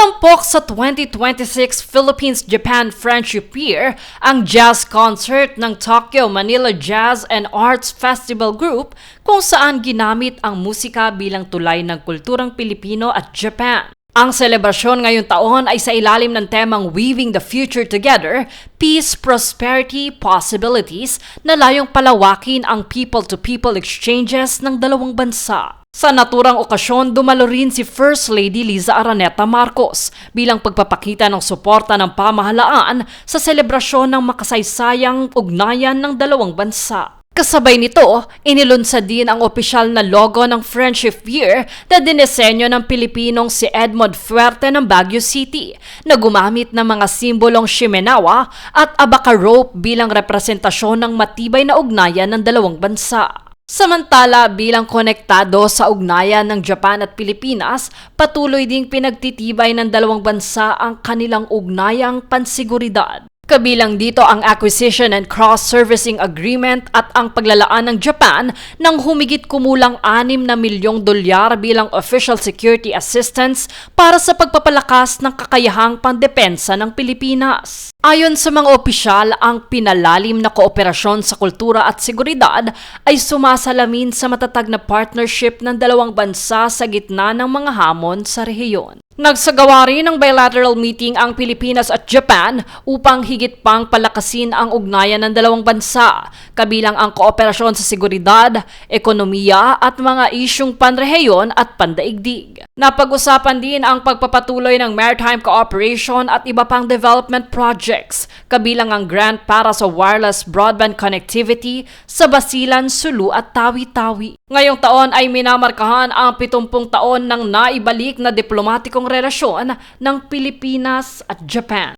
Tampok sa 2026 Philippines-Japan Friendship Year ang jazz concert ng Tokyo Manila Jazz and Arts Festival Group kung saan ginamit ang musika bilang tulay ng kulturang Pilipino at Japan. Ang selebrasyon ngayong taon ay sa ilalim ng temang Weaving the Future Together, Peace, Prosperity, Possibilities na layong palawakin ang people-to-people exchanges ng dalawang bansa. Sa naturang okasyon, dumalo rin si First Lady Liza Araneta Marcos bilang pagpapakita ng suporta ng pamahalaan sa selebrasyon ng makasaysayang ugnayan ng dalawang bansa. Kasabay nito, inilunsad din ang opisyal na logo ng Friendship Year na dinesenyo ng Pilipinong si Edmond Fuerte ng Baguio City na gumamit ng mga simbolong shimenawa at abaca rope bilang representasyon ng matibay na ugnayan ng dalawang bansa. Samantala, bilang konektado sa ugnayan ng Japan at Pilipinas, patuloy ding pinagtitibay ng dalawang bansa ang kanilang ugnayang pansiguridad. Kabilang dito ang Acquisition and Cross-Servicing Agreement at ang paglalaan ng Japan ng humigit kumulang 6 na milyong dolyar bilang official security assistance para sa pagpapalakas ng kakayahang pandepensa ng Pilipinas. Ayon sa mga opisyal, ang pinalalim na kooperasyon sa kultura at seguridad ay sumasalamin sa matatag na partnership ng dalawang bansa sa gitna ng mga hamon sa rehiyon. Nagsagawa rin ng bilateral meeting ang Pilipinas at Japan upang higit pang palakasin ang ugnayan ng dalawang bansa, kabilang ang kooperasyon sa seguridad, ekonomiya at mga isyung panrehiyon at pandaigdig. Napag-usapan din ang pagpapatuloy ng maritime cooperation at iba pang development projects, kabilang ang grant para sa wireless broadband connectivity sa Basilan, Sulu at Tawi-Tawi. Ngayong taon ay minamarkahan ang 70 taon ng naibalik na diplomatikong relasyon ng Pilipinas at Japan.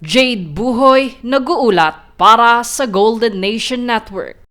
Jade Buhoy, nag-uulat para sa Golden Nation Network.